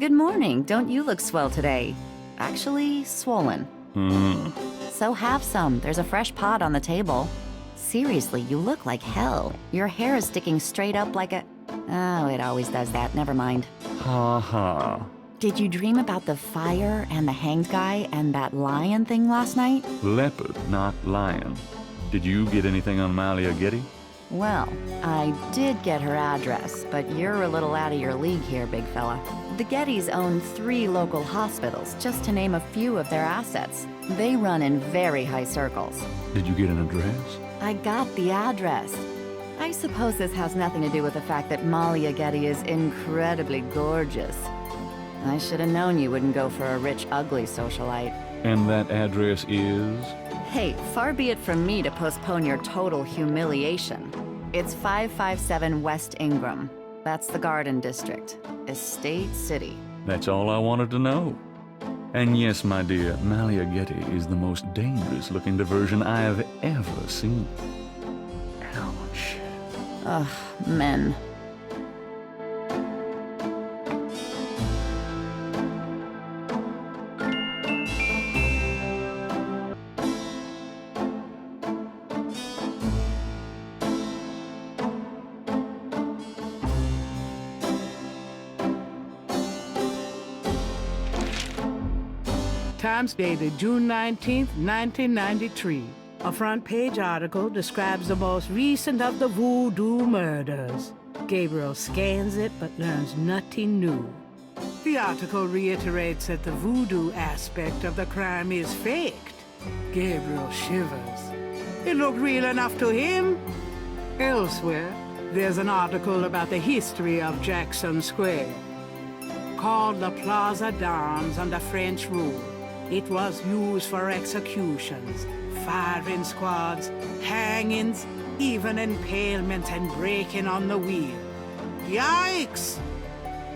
Good morning. Don't you look swell today? Actually, swollen. So have some. There's a fresh pot on the table. Seriously, you look like hell. Your hair is sticking straight up like a... Oh, it always does that. Never mind. Ha ha. Did you dream about the fire and the hanged guy and that lion thing last night? Leopard, not lion. Did you get anything on Malia Getty? Well, I did get her address, but you're a little out of your league here, big fella. The Gettys own 3 local hospitals, just to name a few of their assets. They run in very high circles. Did you get an address? I got the address. I suppose this has nothing to do with the fact that Malia Getty is incredibly gorgeous. I should have known you wouldn't go for a rich, ugly socialite. And that address is? Hey, far be it from me to postpone your total humiliation. It's 557 West Ingram. That's the Garden District. Estate City. That's all I wanted to know. And yes, my dear, Malia Getty is the most dangerous-looking diversion I have ever seen. Ouch. Ugh, men. Times dated June 19, 1993. A front-page article describes the most recent of the voodoo murders. Gabriel scans it but learns nothing new. The article reiterates that the voodoo aspect of the crime is faked. Gabriel shivers. It looked real enough to him. Elsewhere, there's an article about the history of Jackson Square. Called the Plaza d'Armes under French rule, it was used for executions, firing squads, hangings, even impalements and breaking on the wheel. Yikes!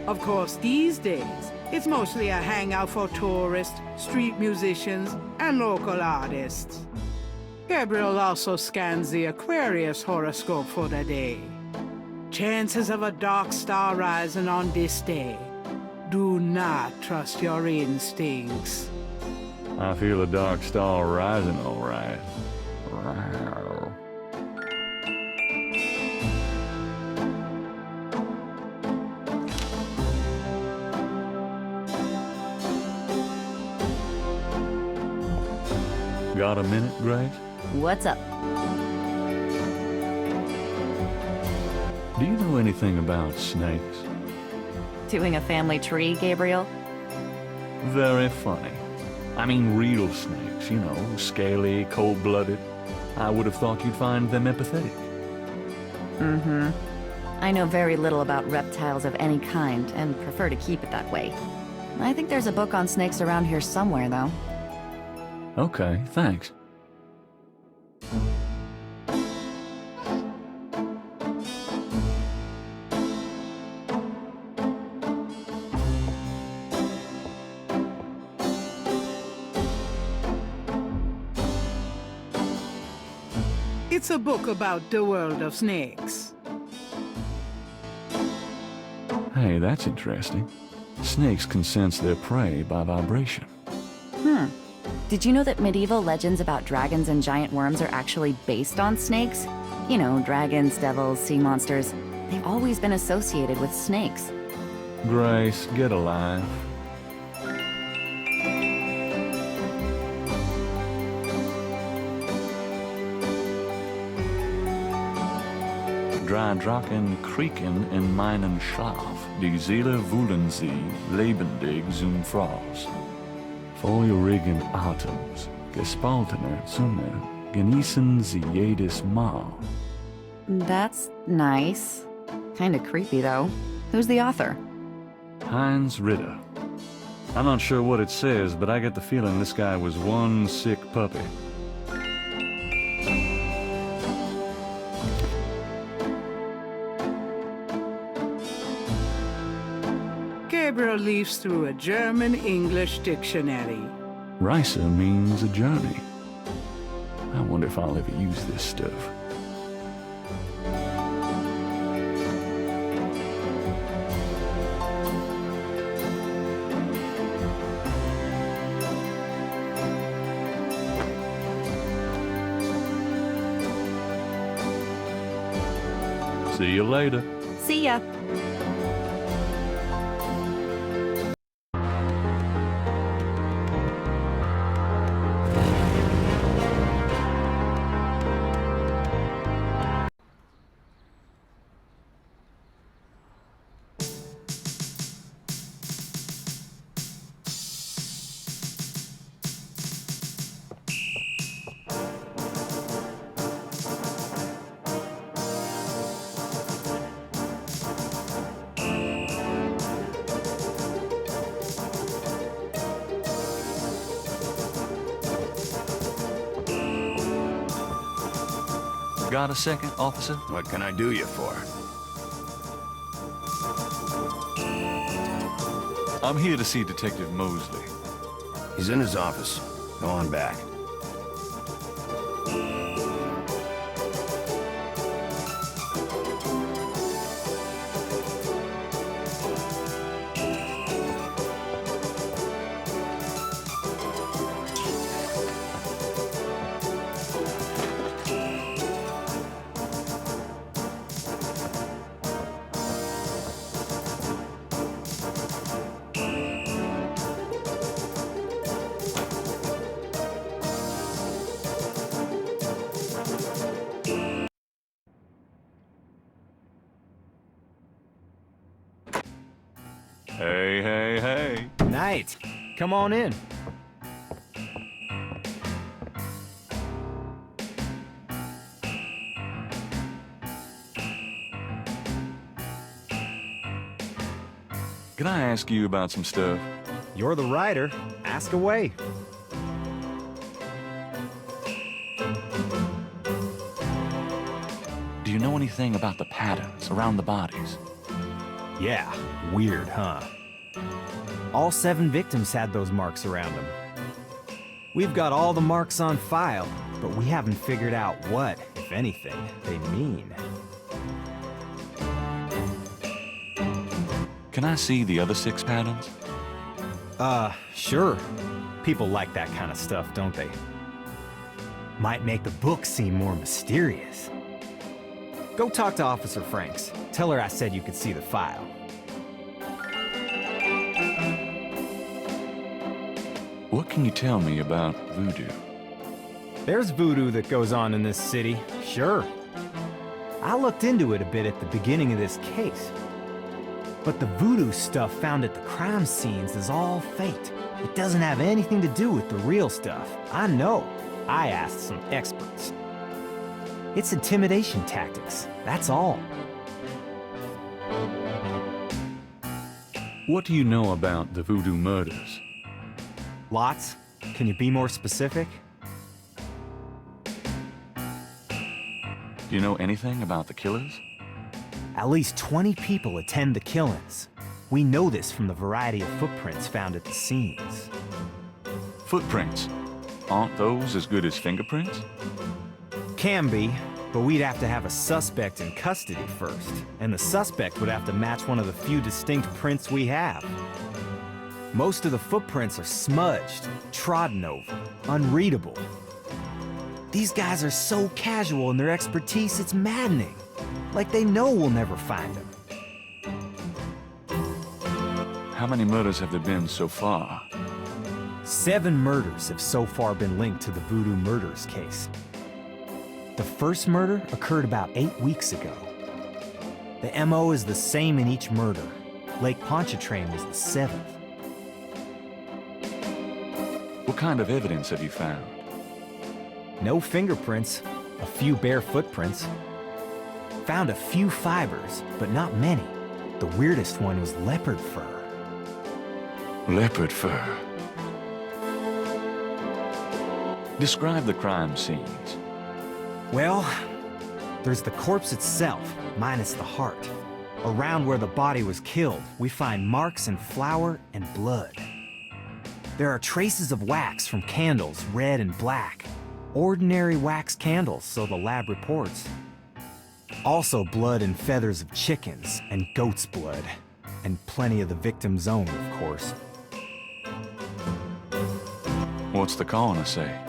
Of course, these days, it's mostly a hangout for tourists, street musicians, and local artists. Gabriel also scans the Aquarius horoscope for the day. Chances of a dark star rising on this day. Do not trust your instincts. I feel a dark star rising, all right. Got a minute, Grace? What's up? Do you know anything about snakes? Doing a family tree, Gabriel? Very funny. I mean real snakes, you know, scaly, cold-blooded. I would have thought you'd find them empathetic. Mm-hmm. I know very little about reptiles of any kind, and prefer to keep it that way. I think there's a book on snakes around here somewhere, though. Okay, thanks. It's a book about the world of snakes. Hey, that's interesting. Snakes can sense their prey by vibration. Did you know that medieval legends about dragons and giant worms are actually based on snakes? You know, dragons, devils, sea monsters. They've always been associated with snakes. Grace, get alive. Drei Drachen kriegen in meinen Schlaf, die Seele wühlen sie, lebendig zum Frost. Feurigen Atems, gespaltener Zunge, genießen sie jedes Mal. That's nice. Kinda creepy, though. Who's the author? Heinz Ritter. I'm not sure what it says, but I get the feeling this guy was one sick puppy. Gabriel leafs through a German-English dictionary. Reise means a journey. I wonder if I'll ever use this stuff. See you later. See ya. Got a second, officer? What can I do you for? I'm here to see Detective Mosley. He's in his office. Go on back. Hey, hey, hey. Knight, come on in. Can I ask you about some stuff? You're the writer. Ask away. Do you know anything about the patterns around the bodies? Yeah, weird, huh? All 7 victims had those marks around them. We've got all the marks on file, but we haven't figured out what, if anything, they mean. Can I see the other 6 patterns? Sure. People like that kind of stuff, don't they? Might make the book seem more mysterious. Go talk to Officer Franks. Tell her I said you could see the file. What can you tell me about voodoo? There's voodoo that goes on in this city, sure. I looked into it a bit at the beginning of this case. But the voodoo stuff found at the crime scenes is all faked. It doesn't have anything to do with the real stuff. I know. I asked some experts. It's intimidation tactics, that's all. What do you know about the voodoo murders? Lots? Can you be more specific? Do you know anything about the killers? At least 20 people attend the killings. We know this from the variety of footprints found at the scenes. Footprints. Aren't those as good as fingerprints? Can be, but we'd have to have a suspect in custody first, and the suspect would have to match one of the few distinct prints we have. Most of the footprints are smudged, trodden over, unreadable. These guys are so casual in their expertise, it's maddening. Like they know we'll never find them. How many murders have there been so far? 7 murders have so far been linked to the voodoo murders case. The first murder occurred about 8 weeks ago. The MO is the same in each murder. Lake Pontchartrain was the 7th. What kind of evidence have you found? No fingerprints, a few bare footprints. Found a few fibers, but not many. The weirdest one was leopard fur. Leopard fur. Describe the crime scenes. Well, there's the corpse itself, minus the heart. Around where the body was killed, we find marks and flour and blood. There are traces of wax from candles, red and black. Ordinary wax candles, so the lab reports. Also blood and feathers of chickens, and goat's blood. And plenty of the victim's own, of course. What's the coroner say?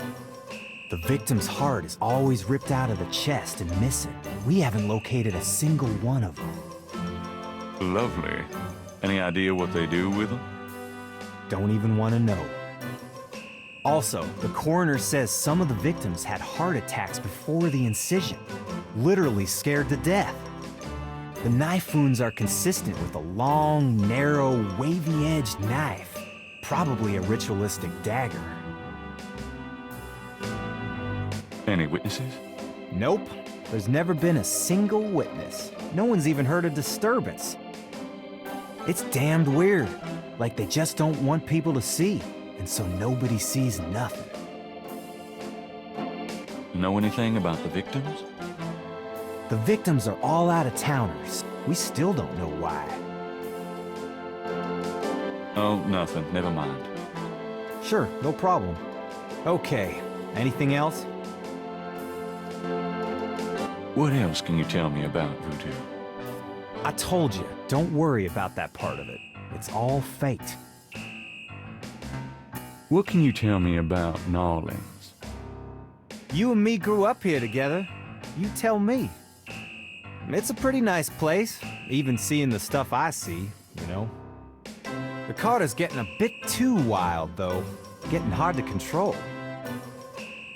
The victim's heart is always ripped out of the chest and missing. we haven't located a single one of them. Lovely. Any idea what they do with them? Don't even want to know. Also, the coroner says some of the victims had heart attacks before the incision, literally scared to death. The knife wounds are consistent with a long, narrow, wavy-edged knife, probably a ritualistic dagger. Any witnesses? Nope, there's never been a single witness. No one's even heard a disturbance. It's damned weird, like they just don't want people to see, and so nobody sees nothing. Know anything about the victims? The victims are all out-of-towners. We still don't know why. Oh, nothing. Never mind. Sure, no problem. Okay, anything else? What else can you tell me about voodoo? I told you, don't worry about that part of it. It's all fate. What can you tell me about Gnawlings? You and me grew up here together. You tell me. It's a pretty nice place, even seeing the stuff I see, you know. The Carter's getting a bit too wild, though. Getting hard to control.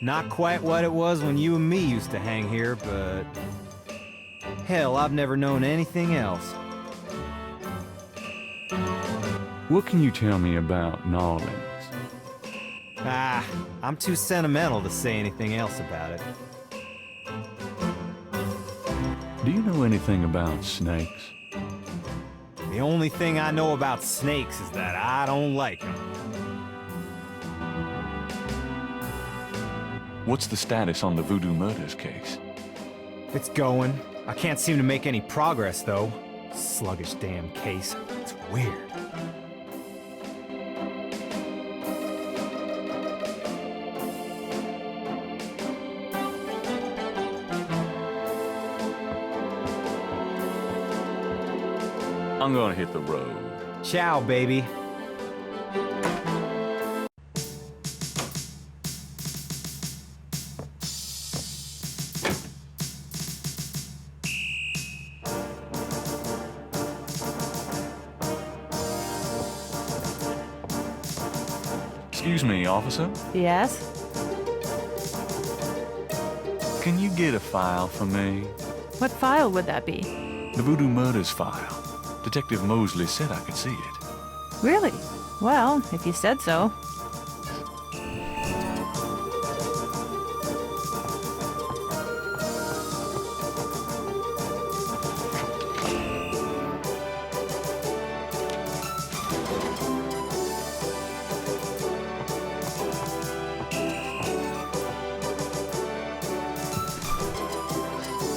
Not quite what it was when you and me used to hang here, but... hell, I've never known anything else. What can you tell me about Gnawlings? Ah, I'm too sentimental to say anything else about it. Do you know anything about snakes? The only thing I know about snakes is that I don't like them. What's the status on the voodoo murders case? It's going. I can't seem to make any progress, though. Sluggish damn case. It's weird. I'm gonna hit the road. Ciao, baby. Excuse me, officer. Yes? Can you get a file for me? What file would that be? The voodoo murders file. Detective Mosley said I could see it. Really? Well, if you said so.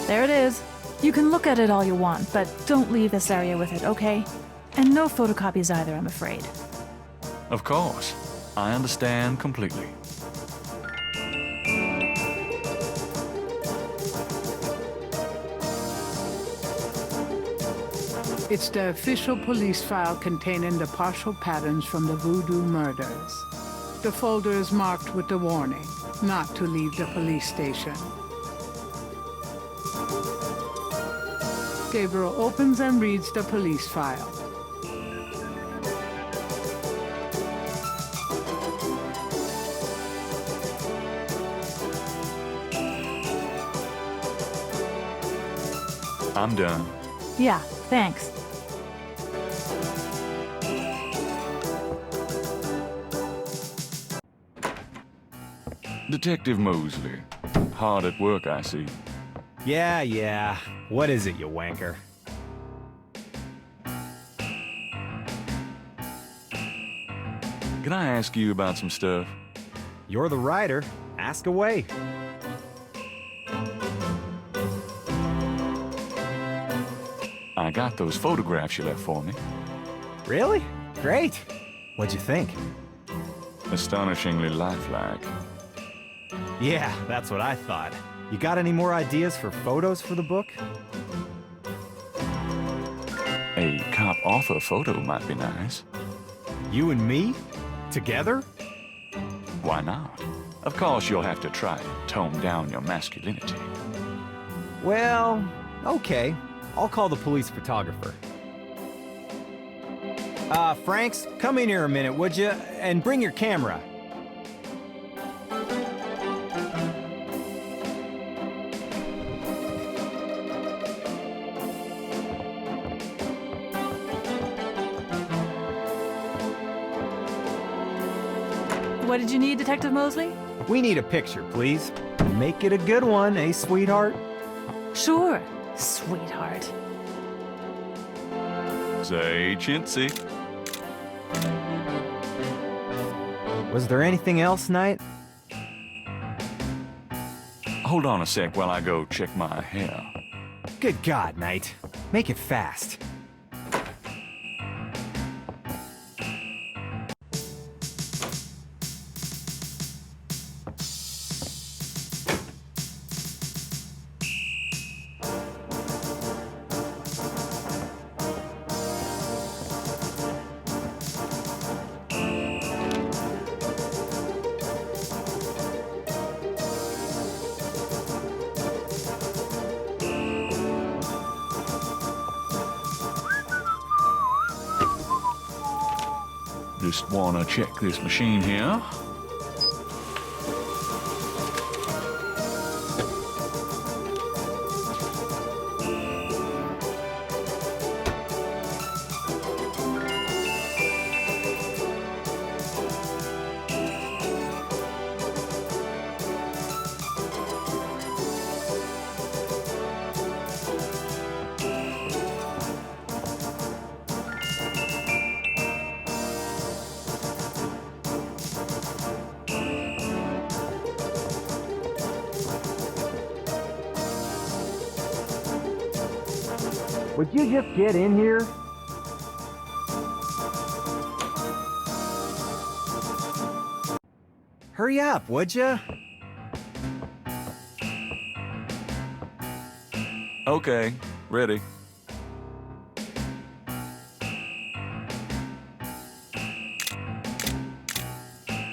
There it is. You can look at it all you want, but don't leave this area with it, okay? And no photocopies either, I'm afraid. Of course. I understand completely. It's the official police file containing the partial patterns from the voodoo murders. The folder is marked with the warning, not to leave the police station. Gabriel opens and reads the police file. I'm done. Yeah, thanks. Detective Mosley. Hard at work, I see. Yeah. What is it, you wanker? Can I ask you about some stuff? You're the writer. Ask away. I got those photographs you left for me. Really? Great. What'd you think? Astonishingly lifelike. Yeah, that's what I thought. You got any more ideas for photos for the book? A cop author photo might be nice. You and me? Together? Why not? Of course, you'll have to try to tone down your masculinity. Well, okay. I'll call the police photographer. Franks, come in here a minute, would you? And bring your camera. What did you need, Detective Mosley? We need a picture, please. Make it a good one, eh, sweetheart? Sure, sweetheart. Say, chintzy. Was there anything else, Knight? Hold on a sec while I go check my hair. Good God, Knight. Make it fast. Just wanna check this machine here. Would you just get in here? Hurry up, would you? Okay, ready.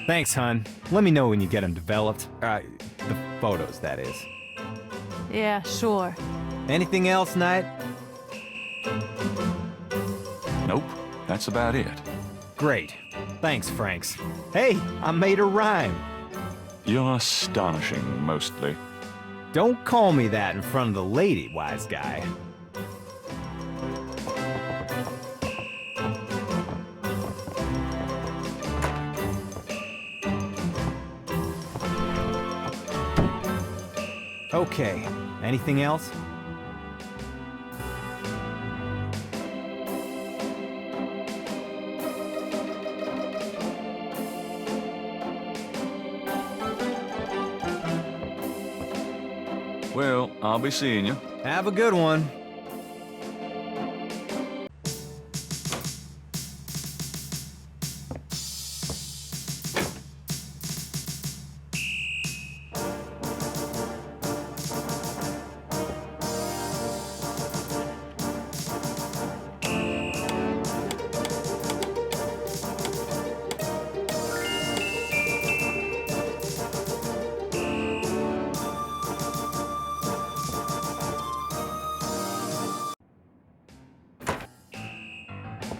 Thanks, hon. Let me know when you get them developed. The photos, that is. Yeah, sure. Anything else, Knight? Nope, that's about it. Great. Thanks, Franks. Hey, I made a rhyme. You're astonishing, mostly. Don't call me that in front of the lady, wise guy. Okay, anything else? Well, I'll be seeing you. Have a good one.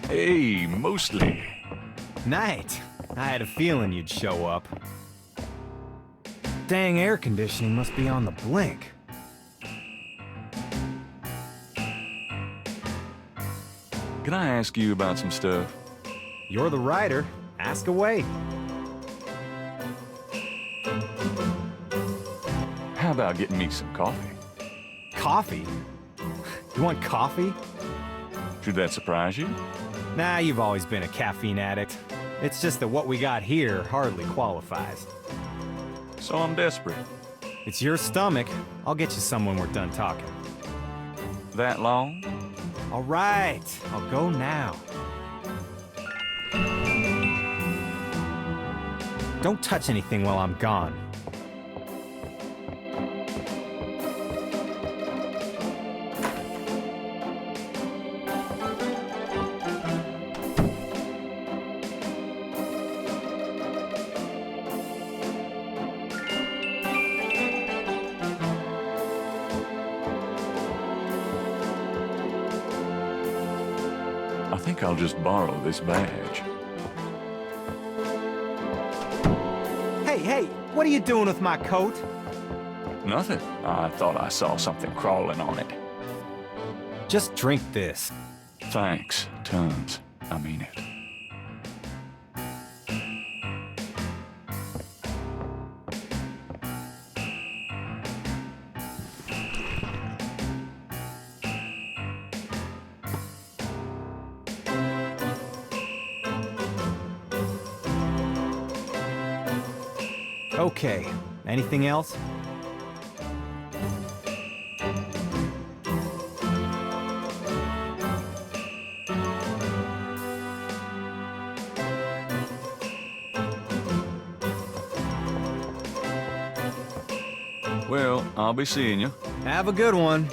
Hey, mostly. Knight, I had a feeling you'd show up. Dang air conditioning must be on the blink. Can I ask you about some stuff? You're the writer. Ask away. How about getting me some coffee? Coffee? You want coffee? Should that surprise you? Nah, you've always been a caffeine addict. It's just that what we got here hardly qualifies. So I'm desperate. It's your stomach. I'll get you some when we're done talking. That long? All right, I'll go now. Don't touch anything while I'm gone. think I'll just borrow this badge. Hey, what are you doing with my coat? Nothing. I thought I saw something crawling on it. Just drink this. Thanks, tons. I mean it. Okay, anything else? Well, I'll be seeing you. Have a good one.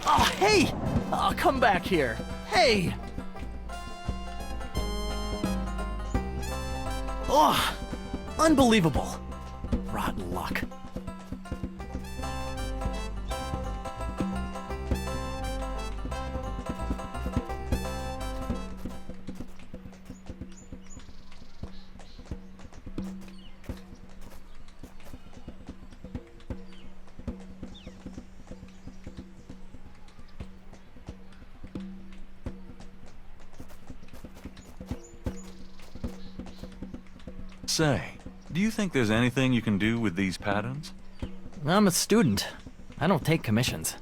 Oh, hey! Oh, come back here. Hey! Oh, unbelievable. Rotten luck. Say, do you think there's anything you can do with these patterns? I'm a student. I don't take commissions.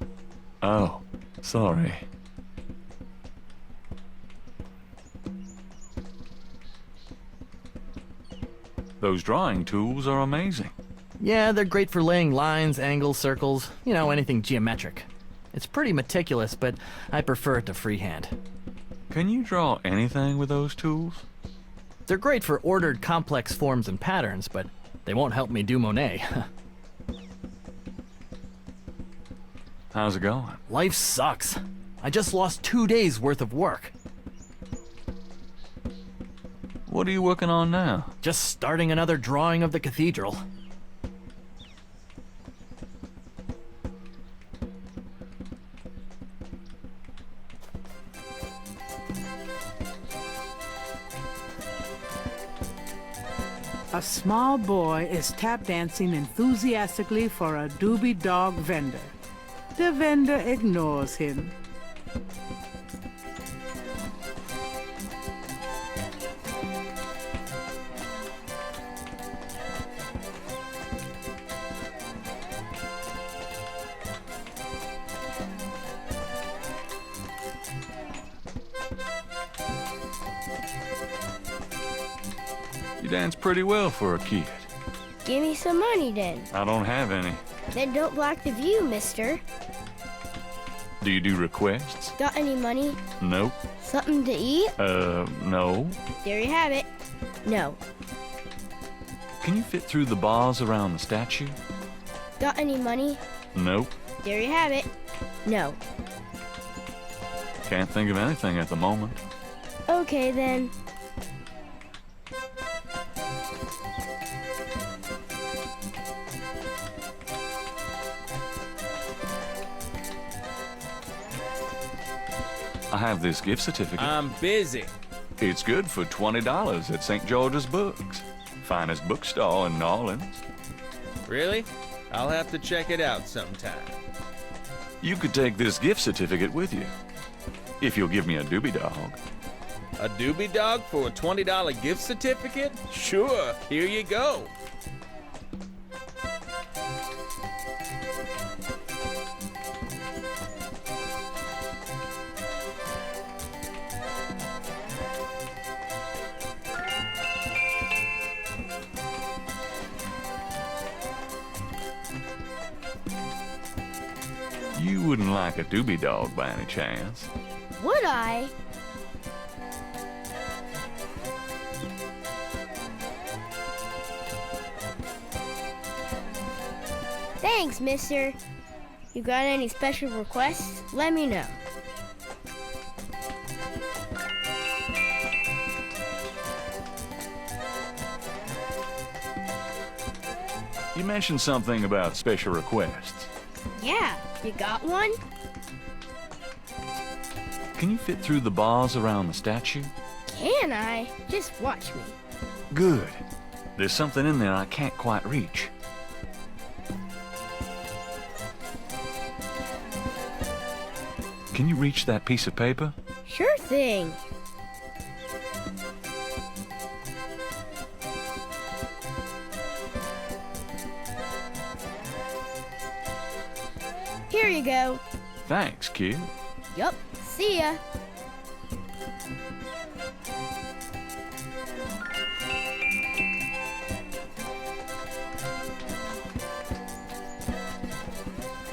Oh, sorry. Those drawing tools are amazing. Yeah, they're great for laying lines, angles, circles, you know, anything geometric. It's pretty meticulous, but I prefer it to freehand. Can you draw anything with those tools? They're great for ordered, complex forms and patterns, but they won't help me do Monet. How's it going? Life sucks. I just lost 2 days worth of work. What are you working on now? Just starting another drawing of the cathedral. A small boy is tap dancing enthusiastically for a doobie dog vendor. The vendor ignores him. You dance pretty well for a kid. Give me some money then. I don't have any. Then don't block the view, mister. Do you do requests? Got any money? Nope. Something to eat? No. There you have it. No. Can you fit through the bars around the statue? Got any money? Nope. There you have it. No. Can't think of anything at the moment. Okay then. I have this gift certificate. I'm busy. It's good for $20 at St. George's Books. Finest bookstore in New Orleans. Really? I'll have to check it out sometime. You could take this gift certificate with you, if you'll give me a doobie dog. A doobie dog for a $20 gift certificate? Sure, here you go. You wouldn't like a doobie dog by any chance. Would I? Thanks, mister. You got any special requests? Let me know. You mentioned something about special requests. Yeah, you got one? Can you fit through the bars around the statue? Can I? Just watch me. Good. There's something in there I can't quite reach. Can you reach that piece of paper? Sure thing. Here you go. Thanks, kid. Yup. See ya.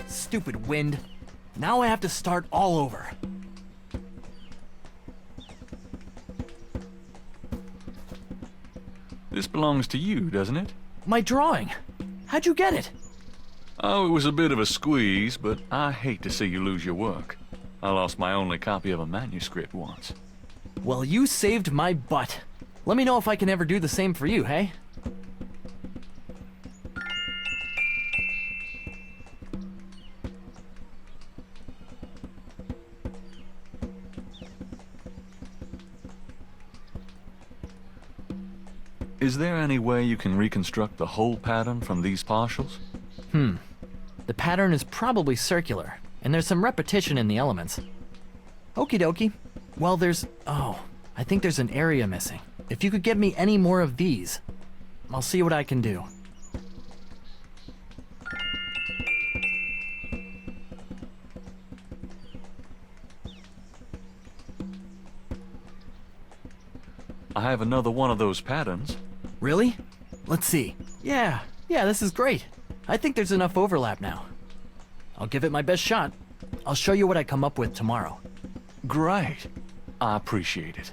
Stupid wind. Now I have to start all over. This belongs to you, doesn't it? My drawing. How'd you get it? Oh, it was a bit of a squeeze, but I hate to see you lose your work. I lost my only copy of a manuscript once. Well, you saved my butt. Let me know if I can ever do the same for you, hey? Is there any way you can reconstruct the whole pattern from these partials? The pattern is probably circular, and there's some repetition in the elements. Okie dokie. Well, I think there's an area missing. If you could get me any more of these, I'll see what I can do. I have another one of those patterns. Really? Let's see. Yeah, this is great. I think there's enough overlap now. I'll give it my best shot. I'll show you what I come up with tomorrow. Great. I appreciate it.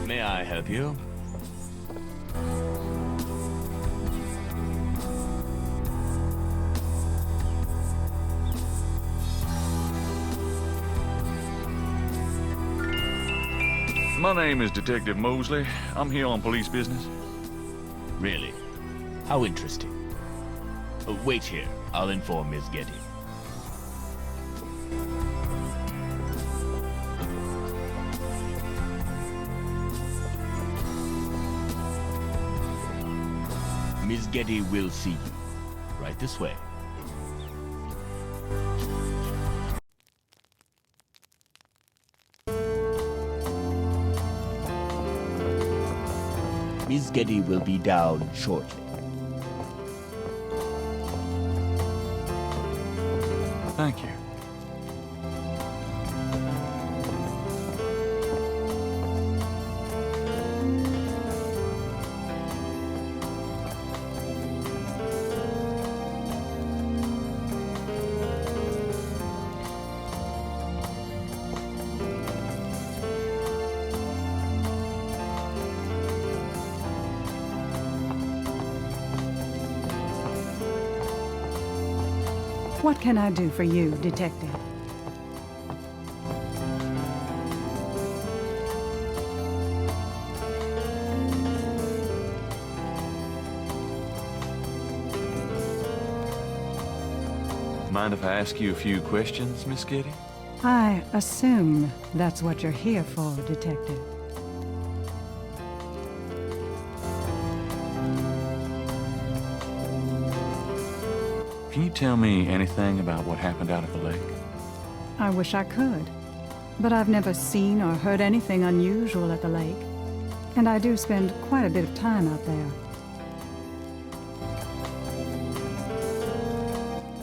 May I help you? My name is Detective Mosley. I'm here on police business. Really? How interesting. Wait here. I'll inform Miss Getty. Miss Getty will see you. Right this way. Miss Getty will be down shortly. Thank you. What can I do for you, Detective? Mind if I ask you a few questions, Miss Kitty? I assume that's what you're here for, Detective. Can you tell me anything about what happened out at the lake? I wish I could, but I've never seen or heard anything unusual at the lake, and I do spend quite a bit of time out there.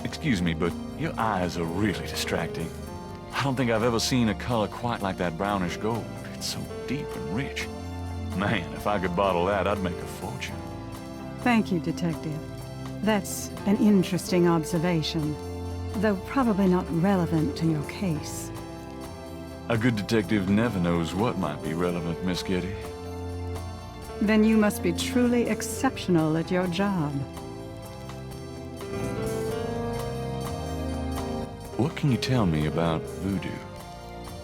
Excuse me, but your eyes are really distracting. I don't think I've ever seen a color quite like that brownish gold. It's so deep and rich. Man, if I could bottle that, I'd make a fortune. Thank you, Detective. That's an interesting observation, though probably not relevant to your case. A good detective never knows what might be relevant, Miss Kitty. Then you must be truly exceptional at your job. What can you tell me about voodoo?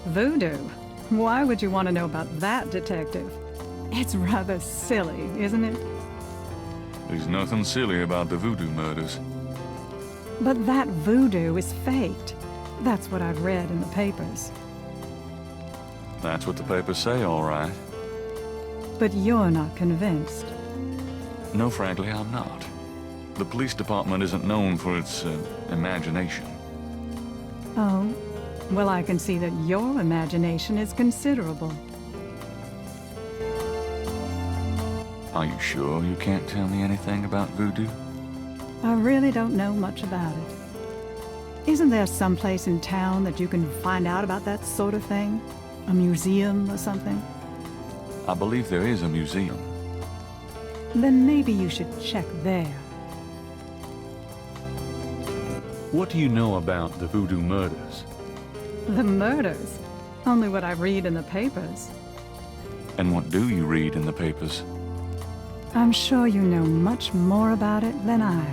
Voodoo? Why would you want to know about that, Detective? It's rather silly, isn't it? There's nothing silly about the voodoo murders. But that voodoo is faked. That's what I've read in the papers. That's what the papers say, all right. But you're not convinced. No, frankly, I'm not. The police department isn't known for its imagination. Oh, well, I can see that your imagination is considerable. Are you sure you can't tell me anything about voodoo? I really don't know much about it. Isn't there some place in town that you can find out about that sort of thing? A museum or something? I believe there is a museum. Then maybe you should check there. What do you know about the voodoo murders? The murders? Only what I read in the papers. And what do you read in the papers? I'm sure you know much more about it than I,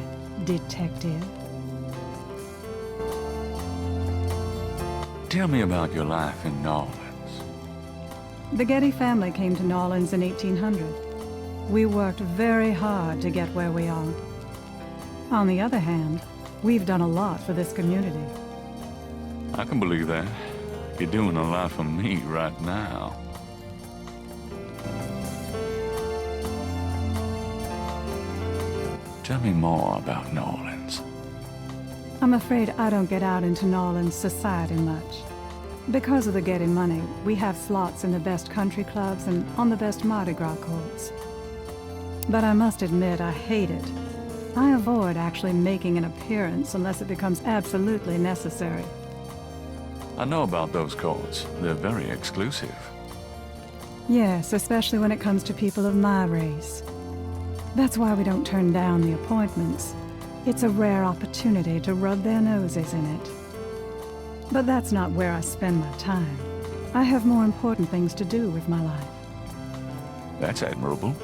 Detective. Tell me about your life in New Orleans. The Getty family came to New Orleans in 1800. We worked very hard to get where we are. On the other hand, we've done a lot for this community. I can believe that. You're doing a lot for me right now. Tell me more about New Orleans. I'm afraid I don't get out into New Orleans society much. Because of the Getty money, we have slots in the best country clubs and on the best Mardi Gras courts. But I must admit I hate it. I avoid actually making an appearance unless it becomes absolutely necessary. I know about those courts. They're very exclusive. Yes, especially when it comes to people of my race. That's why we don't turn down the appointments. It's a rare opportunity to rub their noses in it. But that's not where I spend my time. I have more important things to do with my life. That's admirable.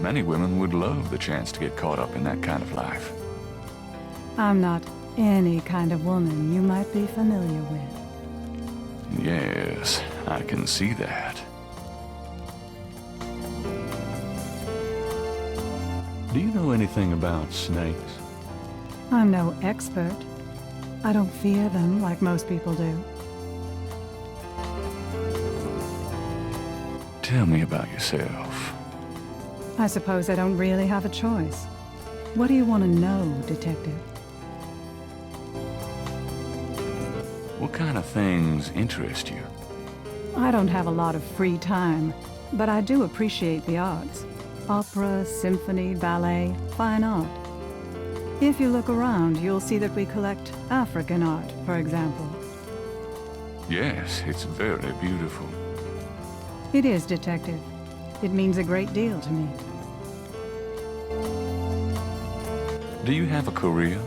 Many women would love the chance to get caught up in that kind of life. I'm not any kind of woman you might be familiar with. Yes, I can see that. Do you know anything about snakes? I'm no expert. I don't fear them like most people do. Tell me about yourself. I suppose I don't really have a choice. What do you want to know, Detective? What kind of things interest you? I don't have a lot of free time, but I do appreciate the arts. Opera, symphony, ballet, fine art. If you look around, you'll see that we collect African art, for example. Yes, it's very beautiful. It is, Detective. It means a great deal to me. Do you have a career?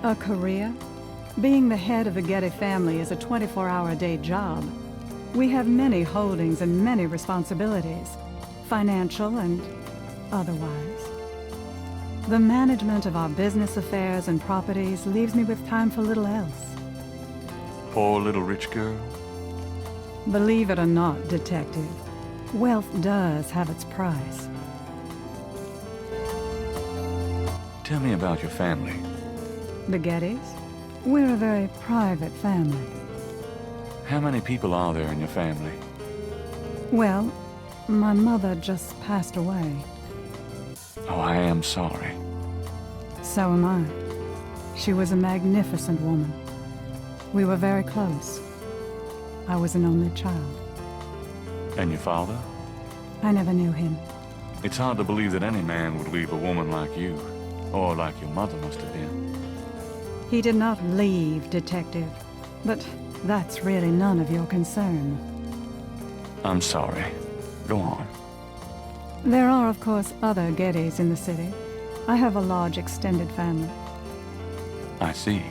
A career? Being the head of the Getty family is a 24-hour-a-day job. We have many holdings and many responsibilities, financial and otherwise. The management of our business affairs and properties leaves me with time for little else. Poor little rich girl? Believe it or not, Detective, wealth does have its price. Tell me about your family. The Gettys? We're a very private family. How many people are there in your family? Well, my mother just passed away. Oh, I am sorry. So am I. She was a magnificent woman. We were very close. I was an only child. And your father? I never knew him. It's hard to believe that any man would leave a woman like you, or like your mother must have been. He did not leave, Detective, but that's really none of your concern. I'm sorry. Go on. There are, of course, other Gettys in the city. I have a large extended family. I see.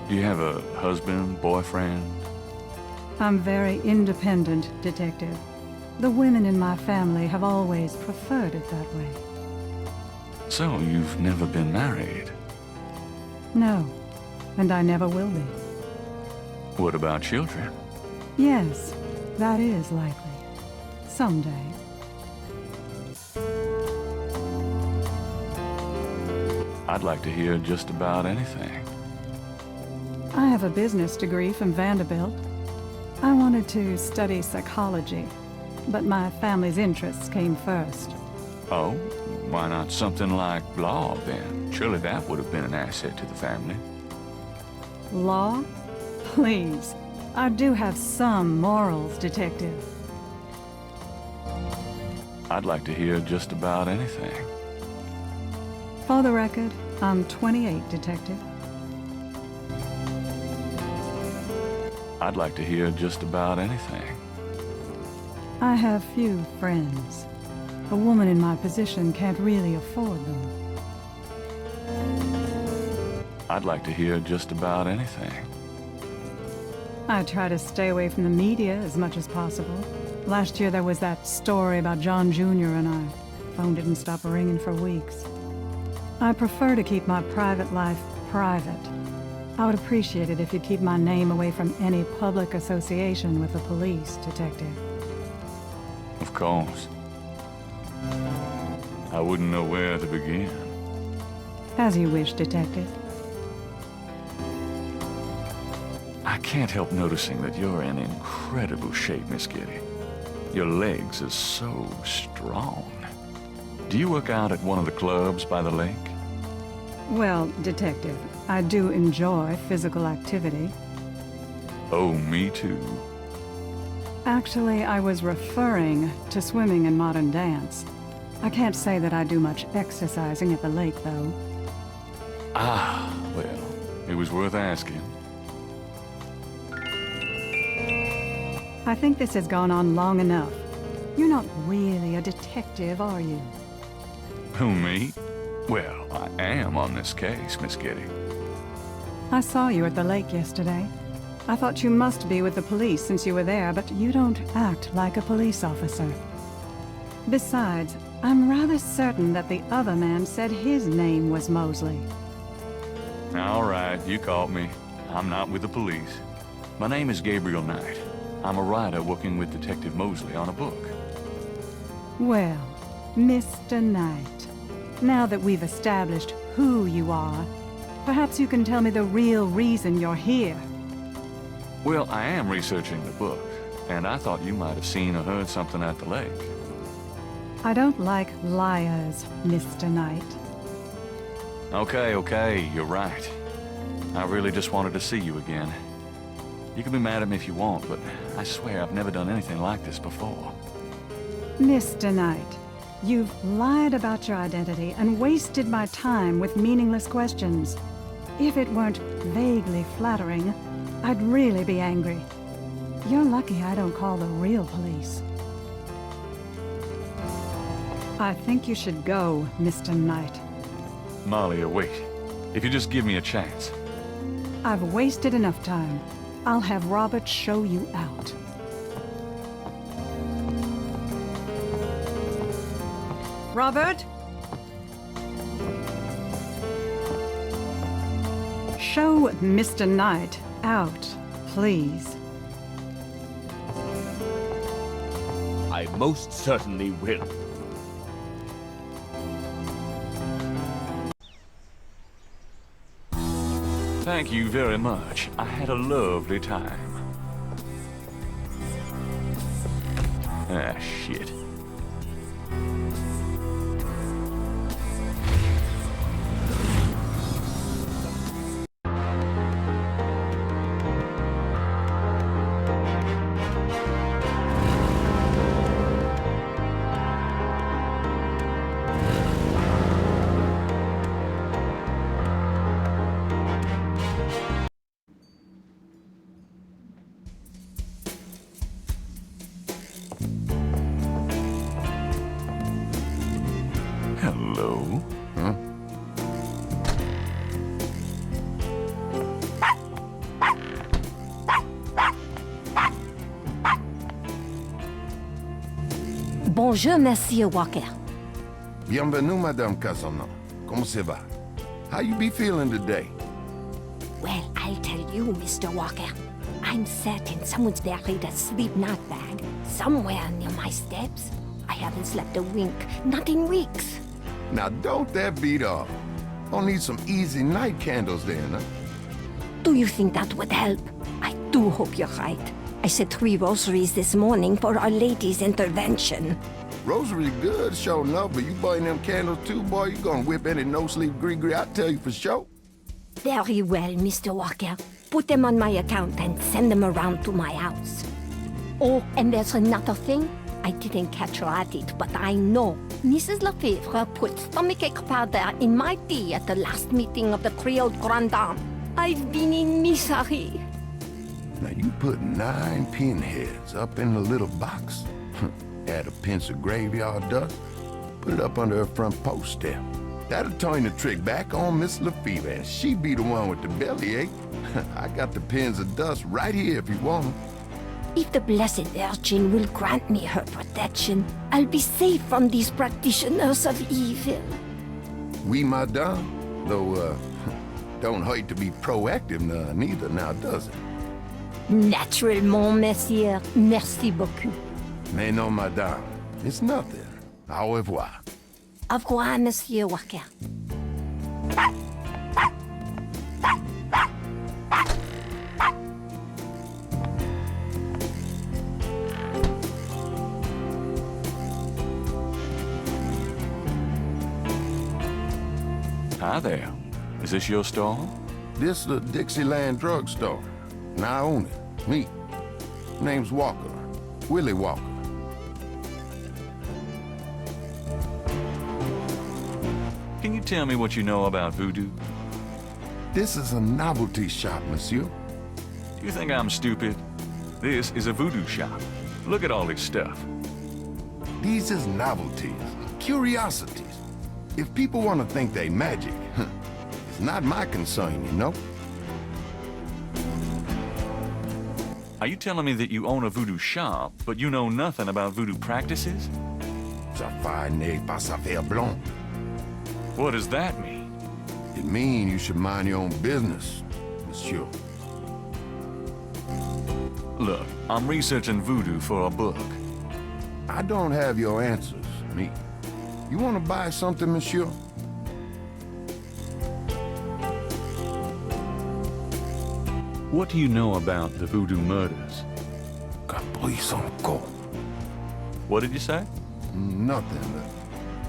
Do you have a husband, boyfriend? I'm very independent, Detective. The women in my family have always preferred it that way. So, you've never been married? No, and I never will be. What about children? Yes, that is likely. Someday. I'd like to hear just about anything. I have a business degree from Vanderbilt. I wanted to study psychology, but my family's interests came first. Oh? Why not something like law, then? Surely that would have been an asset to the family. Law? Please. I do have some morals, Detective. I'd like to hear just about anything. For the record, I'm 28, Detective. I'd like to hear just about anything. I have few friends. A woman in my position can't really afford them. I'd like to hear just about anything. I try to stay away from the media as much as possible. Last year there was that story about John Jr. and I. Phone didn't stop ringing for weeks. I prefer to keep my private life private. I would appreciate it if you'd keep my name away from any public association with the police, Detective. Of course. I wouldn't know where to begin. As you wish, Detective. I can't help noticing that you're in incredible shape, Miss Kitty. Your legs are so strong. Do you work out at one of the clubs by the lake? Well, Detective, I do enjoy physical activity. Oh, me too. Actually, I was referring to swimming and modern dance. I can't say that I do much exercising at the lake, though. Ah, well, it was worth asking. I think this has gone on long enough. You're not really a detective, are you? Who, me? Well, I am on this case, Miss Kitty. I saw you at the lake yesterday. I thought you must be with the police since you were there, but you don't act like a police officer. Besides, I'm rather certain that the other man said his name was Mosley. All right, you caught me. I'm not with the police. My name is Gabriel Knight. I'm a writer working with Detective Mosley on a book. Well, Mr. Knight, now that we've established who you are, perhaps you can tell me the real reason you're here. Well, I am researching the book, and I thought you might have seen or heard something at the lake. I don't like liars, Mr. Knight. Okay, you're right. I really just wanted to see you again. You can be mad at me if you want, but I swear I've never done anything like this before. Mr. Knight, you've lied about your identity and wasted my time with meaningless questions. If it weren't vaguely flattering, I'd really be angry. You're lucky I don't call the real police. I think you should go, Mr. Knight. Malia, wait. If you just give me a chance. I've wasted enough time. I'll have Robert show you out. Robert? Show Mr. Knight out, please. I most certainly will. Thank you very much. I had a lovely time. Ah, shit. Hello? Huh? Bonjour, Monsieur Walker. Bienvenue, Madame Casanova. Comment ça va? How you be feeling today? Well, I'll tell you, Mr. Walker. I'm certain someone's buried a sleep knot bag somewhere near my steps. I haven't slept a wink, not in weeks. Now don't that beat off. I'll need some easy night candles then, huh? Do you think that would help? I do hope you're right. I said 3 rosaries this morning for Our Lady's intervention. Rosary good, sure enough, but you burn them candles too, boy, you gonna whip any no-sleep gree-gree, I tell you for sure. Very well, Mr. Walker. Put them on my account and send them around to my house. Oh, and there's another thing. I didn't catch her at it, but I know Mrs. Lefebvre put stomachache powder in my tea at the last meeting of the Creole Grand Dame. I've been in misery. Now you put 9 pinheads up in the little box, add a pinch of graveyard dust, put it up under her front post there. That'll turn the trick back on Miss Lefebvre, and she be the one with the bellyache. I got the pins of dust right here if you want them. If the Blessed Virgin will grant me her protection, I'll be safe from these practitioners of evil. Oui, madame. Though, don't hurt to be proactive neither now, does it? Naturellement, monsieur. Merci beaucoup. Mais non, madame. It's nothing. Au revoir. Au revoir, Monsieur Walker. Hi there. Is this your store? This is the Dixieland drugstore. And I own it. Me. Name's Walker. Willie Walker. Can you tell me what you know about voodoo? This is a novelty shop, monsieur. Do you think I'm stupid? This is a voodoo shop. Look at all this stuff. These is novelties, curiosities. If people want to think they magic, it's not my concern, you know? Are you telling me that you own a voodoo shop, but you know nothing about voodoo practices? Ça n'est pas sa faire blanc. What does that mean? It means you should mind your own business, monsieur. Look, I'm researching voodoo for a book. I don't have your answers, me. You want to buy something, monsieur? What do you know about the voodoo murders? Caprice encore. What did you say? Nothing.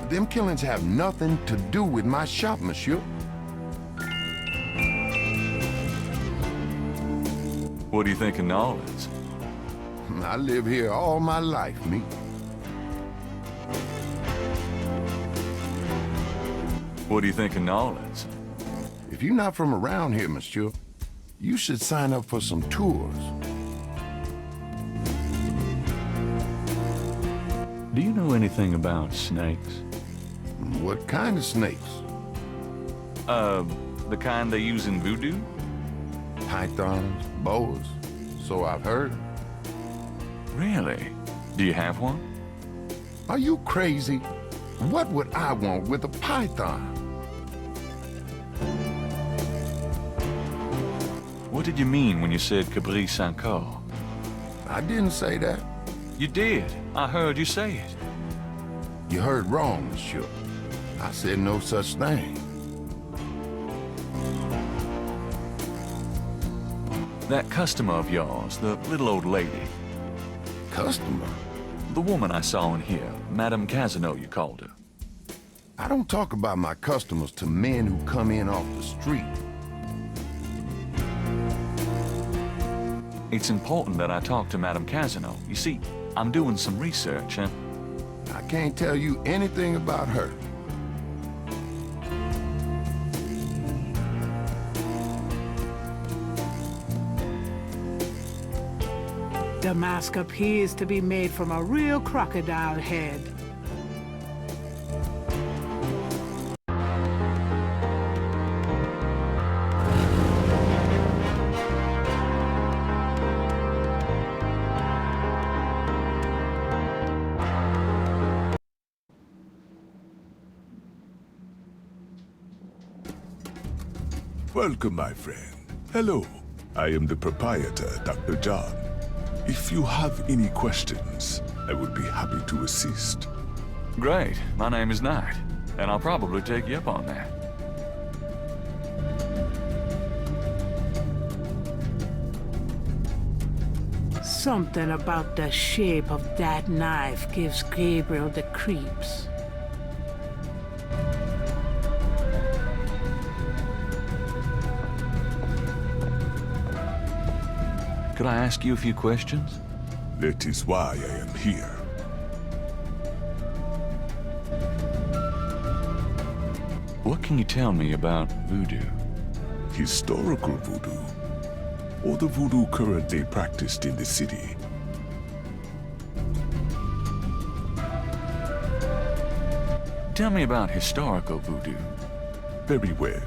Them killings have nothing to do with my shop, monsieur. What do you think of New Orleans? I live here all my life, me. What do you think of New Orleans? If you're not from around here, monsieur, you should sign up for some tours. Do you know anything about snakes? What kind of snakes? The kind they use in voodoo? Pythons, boas, so I've heard. Really? Do you have one? Are you crazy? What would I want with a python? What did you mean when you said Cabri Sanko? I didn't say that. You did. I heard you say it. You heard wrong, monsieur. I said no such thing. That customer of yours, the little old lady. Customer? The woman I saw in here, Madame Casino, you called her. I don't talk about my customers to men who come in off the street. It's important that I talk to Madame Casino. You see, I'm doing some research and... I can't tell you anything about her. The mask appears to be made from a real crocodile head. Welcome, my friend. Hello. I am the proprietor, Dr. John. If you have any questions, I would be happy to assist. Great. My name is Knight, and I'll probably take you up on that. Something about the shape of that knife gives Gabriel the creeps. Could I ask you a few questions? That is why I am here. What can you tell me about voodoo? Historical voodoo, or the voodoo currently practiced in the city. Tell me about historical voodoo. Very well.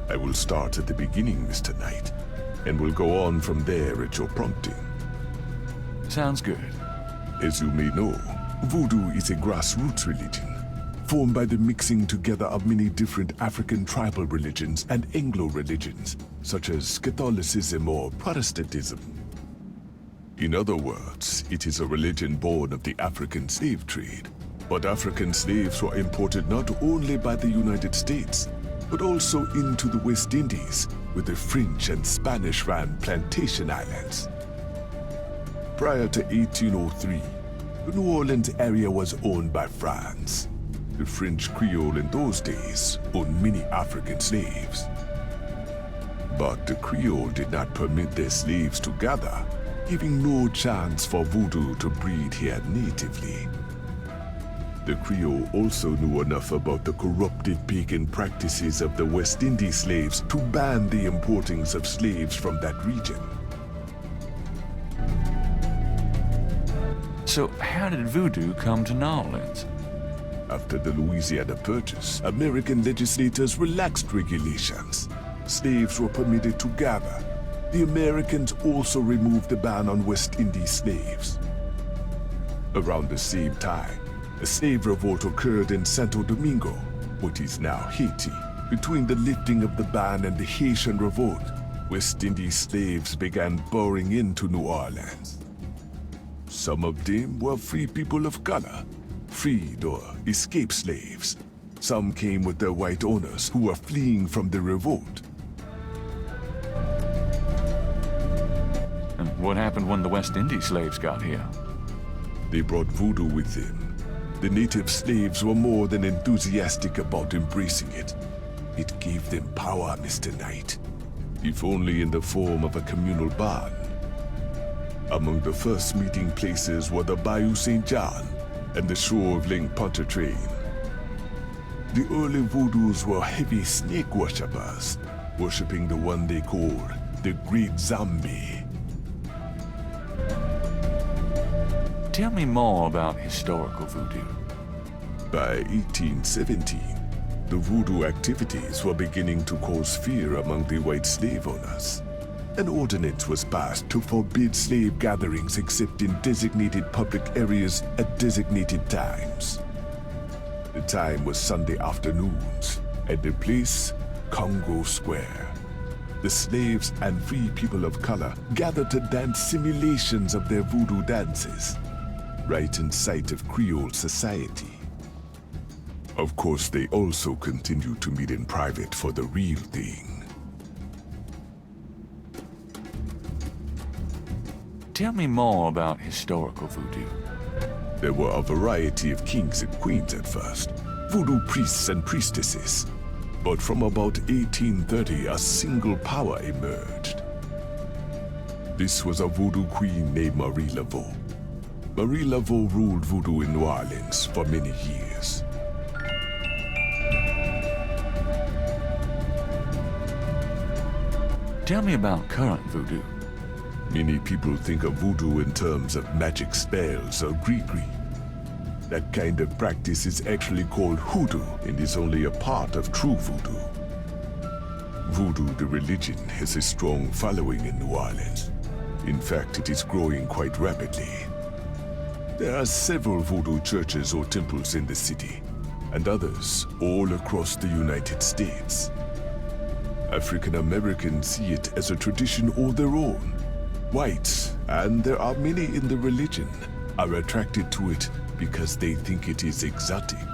I will start at the beginning, Mr. Knight, and will go on from there at your prompting. Sounds good. As you may know, voodoo is a grassroots religion, formed by the mixing together of many different African tribal religions and Anglo religions, such as Catholicism or Protestantism. In other words, it is a religion born of the African slave trade. But African slaves were imported not only by the United States, but also into the West Indies, with the French and Spanish-ran plantation islands. Prior to 1803, the New Orleans area was owned by France. The French Creole in those days owned many African slaves. But the Creole did not permit their slaves to gather, giving no chance for voodoo to breed here natively. The Creole also knew enough about the corrupted pagan practices of the West Indies slaves to ban the importings of slaves from that region. So how did voodoo come to New Orleans? After the Louisiana Purchase, American legislators relaxed regulations. Slaves were permitted to gather. The Americans also removed the ban on West Indies slaves. Around the same time, a slave revolt occurred in Santo Domingo, what is now Haiti. Between the lifting of the ban and the Haitian Revolt, West Indies slaves began pouring into New Orleans. Some of them were free people of color, freed or escaped slaves. Some came with their white owners who were fleeing from the revolt. And what happened when the West Indies slaves got here? They brought voodoo with them. The native slaves were more than enthusiastic about embracing it. It gave them power, Mr. Knight, if only in the form of a communal bond. Among the first meeting places were the Bayou St. John and the shore of Lake Pontchartrain. The early voodoos were heavy snake worshippers, worshipping the one they called the Great Zombie. Tell me more about historical voodoo. By 1817, the voodoo activities were beginning to cause fear among the white slave owners. An ordinance was passed to forbid slave gatherings except in designated public areas at designated times. The time was Sunday afternoons, and the place, Congo Square. The slaves and free people of color gathered to dance simulations of their voodoo dances, right in sight of Creole society. Of course, they also continued to meet in private for the real thing. Tell me more about historical voodoo. There were a variety of kings and queens at first, voodoo priests and priestesses. But from about 1830, a single power emerged. This was a voodoo queen named Marie Laveau. Marie Laveau ruled voodoo in New Orleans for many years. Tell me about current voodoo. Many people think of voodoo in terms of magic spells or gree-gree. That kind of practice is actually called hoodoo and is only a part of true voodoo. Voodoo, the religion, has a strong following in New Orleans. In fact, it is growing quite rapidly. There are several voodoo churches or temples in the city, and others all across the United States. African Americans see it as a tradition all their own. Whites, and there are many in the religion, are attracted to it because they think it is exotic.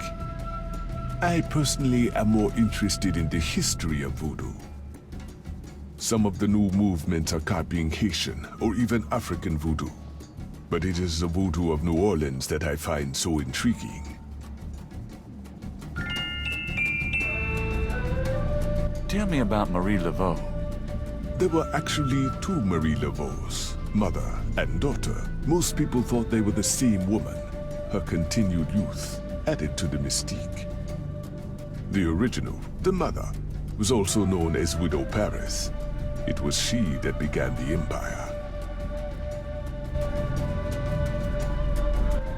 I personally am more interested in the history of voodoo. Some of the new movements are copying Haitian or even African voodoo, but it is the voodoo of New Orleans that I find so intriguing. Tell me about Marie Laveau. There were actually two Marie Laveaux, mother and daughter. Most people thought they were the same woman. Her continued youth added to the mystique. The original, the mother, was also known as Widow Paris. It was she that began the empire.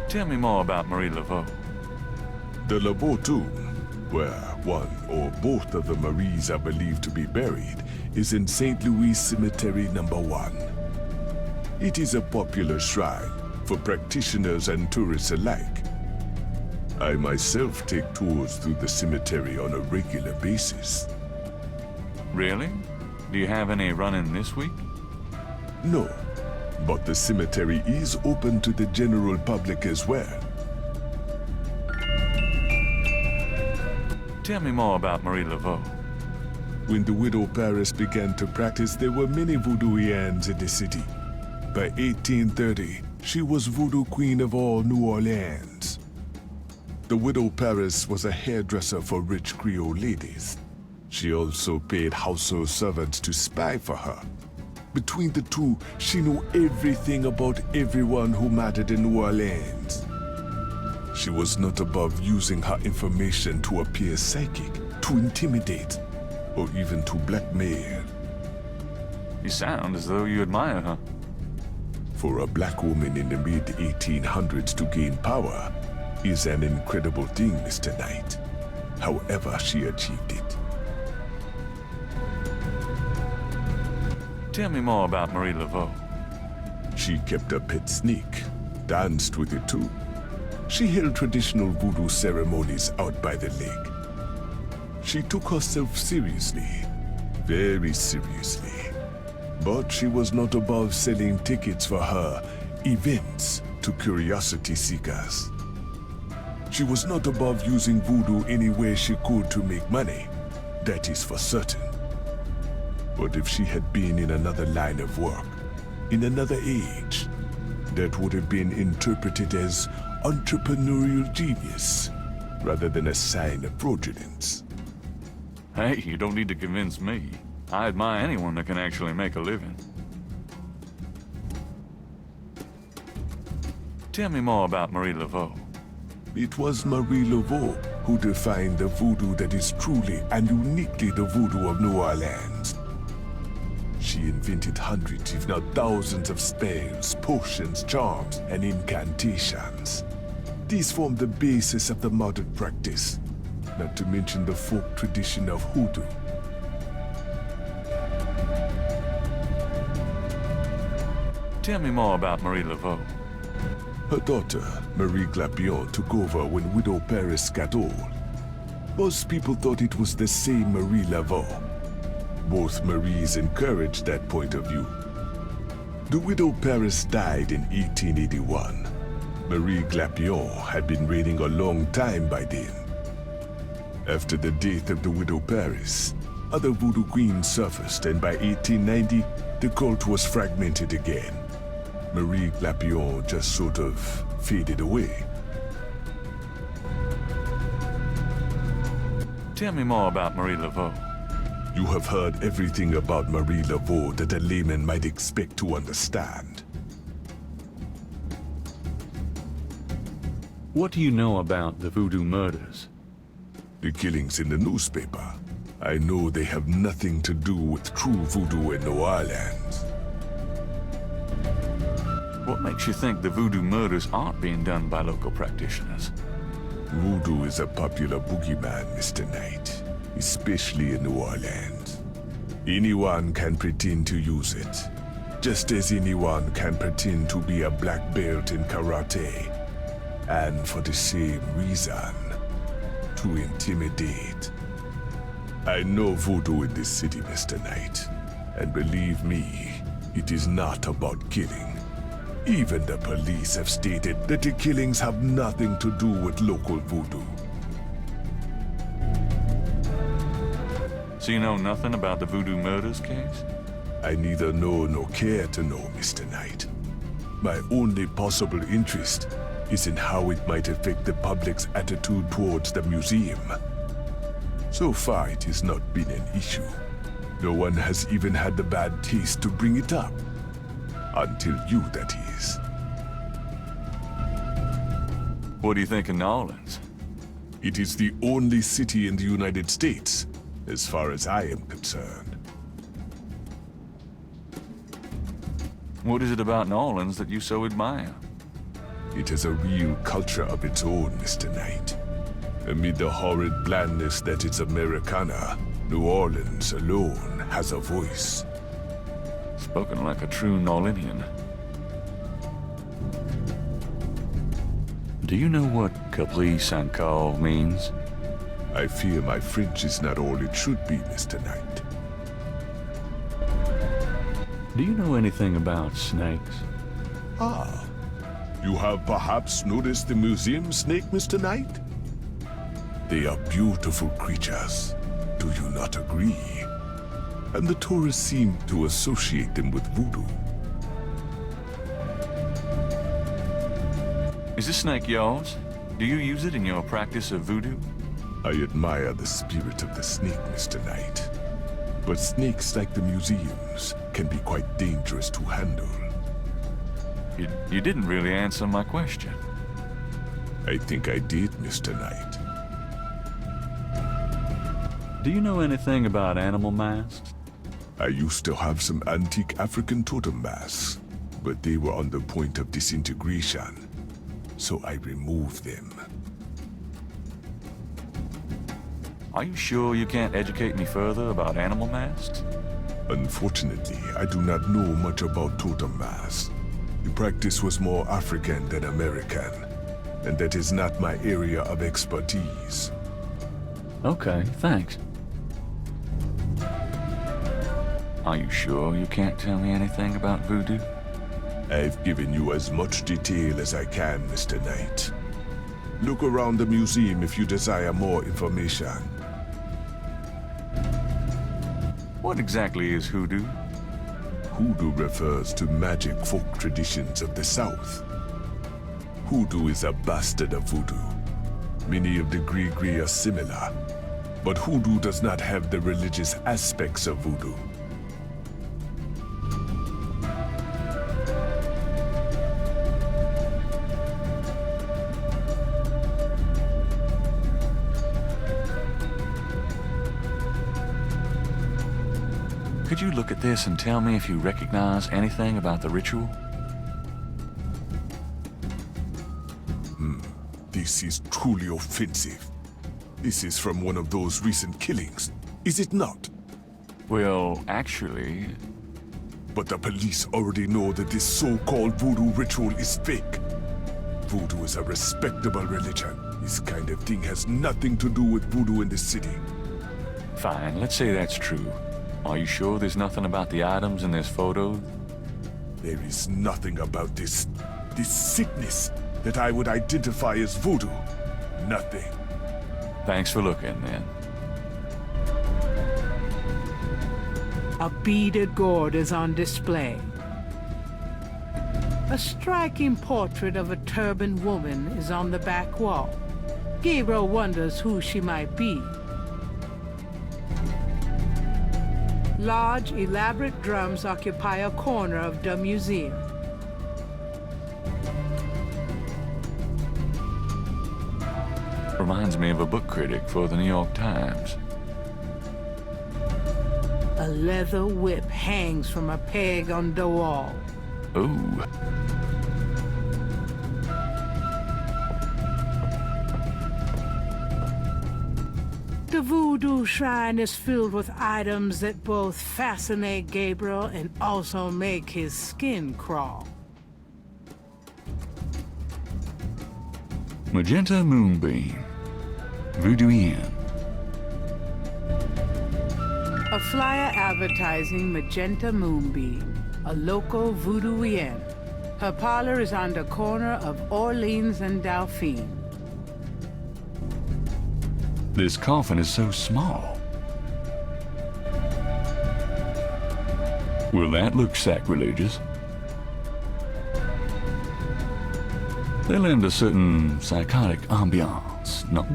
Tell me more about Marie Laveau. The Laveau tomb, where one or both of the Maries are believed to be buried, is in St. Louis Cemetery No. 1. It is a popular shrine for practitioners and tourists alike. I myself take tours through the cemetery on a regular basis. Really? Do you have any running this week? No, but the cemetery is open to the general public as well. Tell me more about Marie Laveau. When the Widow Paris began to practice, there were many voodooians in the city. By 1830, she was voodoo queen of all New Orleans. The Widow Paris was a hairdresser for rich Creole ladies. She also paid household servants to spy for her. Between the two, she knew everything about everyone who mattered in New Orleans. She was not above using her information to appear psychic, to intimidate, or even to blackmail. You sound as though you admire her. For a black woman in the mid-1800s to gain power is an incredible thing, Mr. Knight. However she achieved it. Tell me more about Marie Laveau. She kept a pet snake, danced with it too. She held traditional voodoo ceremonies out by the lake. She took herself seriously, very seriously. But she was not above selling tickets for her events to curiosity seekers. She was not above using voodoo any way she could to make money. That is for certain. But if she had been in another line of work, in another age, that would have been interpreted as entrepreneurial genius, rather than a sign of fraudulence. Hey, you don't need to convince me. I admire anyone that can actually make a living. Tell me more about Marie Laveau. It was Marie Laveau who defined the voodoo that is truly and uniquely the voodoo of New Orleans. She invented hundreds, if not thousands, of spells, potions, charms, and incantations. These form the basis of the modern practice, not to mention the folk tradition of hoodoo. Tell me more about Marie Laveau. Her daughter, Marie Glapion, took over when Widow Paris got old. Most people thought it was the same Marie Laveau. Both Maries encouraged that point of view. The Widow Paris died in 1881. Marie Glapion had been reigning a long time by then. After the death of the Widow Paris, other voodoo queens surfaced, and by 1890, the cult was fragmented again. Marie Glapion just sort of faded away. Tell me more about Marie Laveau. You have heard everything about Marie Laveau that a layman might expect to understand. What do you know about the voodoo murders? The killings in the newspaper. I know they have nothing to do with true voodoo in New Orleans. What makes you think the voodoo murders aren't being done by local practitioners? Voodoo is a popular boogeyman, Mr. Knight, especially in New Orleans. Anyone can pretend to use it, just as anyone can pretend to be a black belt in karate. And for the same reason, to intimidate. I know voodoo in this city, Mr. Knight, and believe me, it is not about killing. Even the police have stated that the killings have nothing to do with local voodoo. So you know nothing about the voodoo murders case? I neither know nor care to know, Mr. Knight. My only possible interest is in how it might affect the public's attitude towards the museum. So far, it has not been an issue. No one has even had the bad taste to bring it up. Until you, that is. What do you think of New Orleans? It is the only city in the United States, as far as I am concerned. What is it about New Orleans that you so admire? It has a real culture of its own, Mr. Knight. Amid the horrid blandness that is Americana, New Orleans alone has a voice. Spoken like a true New Orleanian. Do you know what caprice and call means? I fear my French is not all it should be, Mr. Knight. Do you know anything about snakes? Ah. You have perhaps noticed the museum snake, Mr. Knight? They are beautiful creatures. Do you not agree? And the tourists seem to associate them with voodoo. Is this snake yours? Do you use it in your practice of voodoo? I admire the spirit of the snake, Mr. Knight. But snakes, like the museums, can be quite dangerous to handle. You didn't really answer my question. I think I did, Mr. Knight. Do you know anything about animal masks? I used to have some antique African totem masks, but they were on the point of disintegration, so I removed them. Are you sure you can't educate me further about animal masks? Unfortunately, I do not know much about totem masks. The practice was more African than American, and that is not my area of expertise. Okay, thanks. Are you sure you can't tell me anything about voodoo? I've given you as much detail as I can, Mr. Knight. Look around the museum if you desire more information. What exactly is hoodoo? Hoodoo refers to magic folk traditions of the South. Hoodoo is a bastard of voodoo. Many of the Gris-Gris are similar, but hoodoo does not have the religious aspects of voodoo. Could you look at this and tell me if you recognize anything about the ritual? This is truly offensive. This is from one of those recent killings, is it not? Well, actually... But the police already know that this so-called voodoo ritual is fake. Voodoo is a respectable religion. This kind of thing has nothing to do with voodoo in the city. Fine, let's say that's true. Are you sure there's nothing about the items in this photo? There is nothing about this sickness that I would identify as voodoo. Nothing. Thanks for looking, then. A beaded gourd is on display. A striking portrait of a turbaned woman is on the back wall. Gabriel wonders who she might be. Large, elaborate drums occupy a corner of the museum. Reminds me of a book critic for the New York Times. A leather whip hangs from a peg on the wall. Ooh. The voodoo shrine is filled with items that both fascinate Gabriel and also make his skin crawl. Magenta Moonbeam. Voodoo Inn. A flyer advertising Magenta Moonbeam, a local voodoo inn. Her parlor is on the corner of Orleans and Dauphine. This coffin is so small. Will that look sacrilegious? They lend a certain psychotic ambiance, no?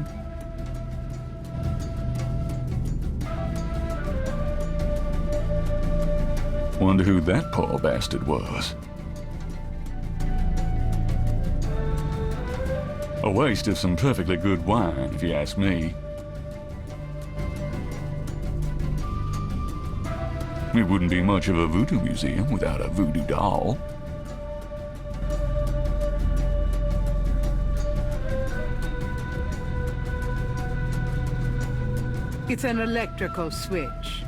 Wonder who that poor bastard was. A waste of some perfectly good wine, if you ask me. It wouldn't be much of a voodoo museum without a voodoo doll. It's an electrical switch.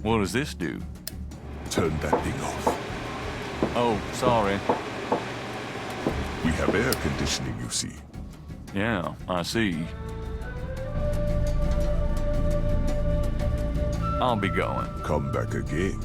What does this do? Turn that thing off. Oh, sorry. We have air conditioning, you see. Yeah, I see. I'll be going. Come back again.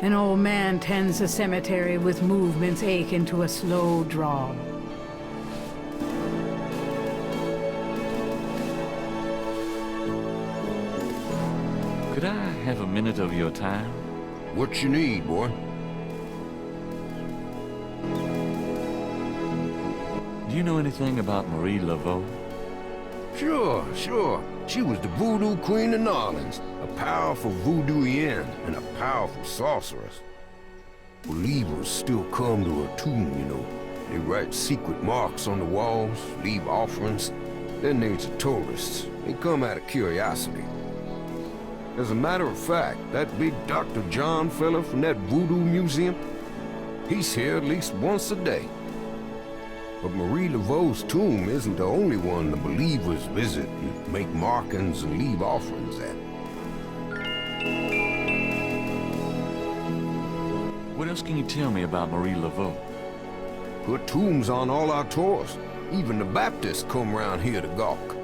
An old man tends the cemetery with movements akin to a slow drawl. Could I have a minute of your time? What you need, boy? Do you know anything about Marie Laveau? Sure. She was the voodoo queen of New Orleans, a powerful voodooienne and a powerful sorceress. Believers still come to her tomb, you know. They write secret marks on the walls, leave offerings. Then there's the tourists. They come out of curiosity. As a matter of fact, that big Dr. John fella from that voodoo museum, he's here at least once a day. But Marie Laveau's tomb isn't the only one the believers visit and make markings and leave offerings at. What else can you tell me about Marie Laveau? Her tomb's on all our tours. Even the Baptists come around here to gawk.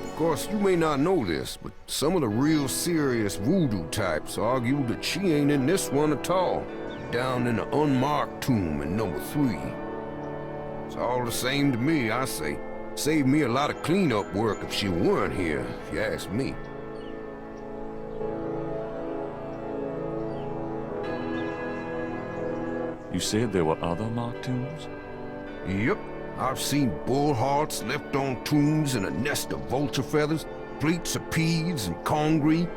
Of course, you may not know this, but some of the real serious voodoo types argue that she ain't in this one at all. Down in the unmarked tomb in number 3. It's all the same to me, I say. Saved me a lot of cleanup work if she weren't here, if you ask me. You said there were other marked tombs? Yep. I've seen bull hearts left on tombs and a nest of vulture feathers, plates of peas and congreve.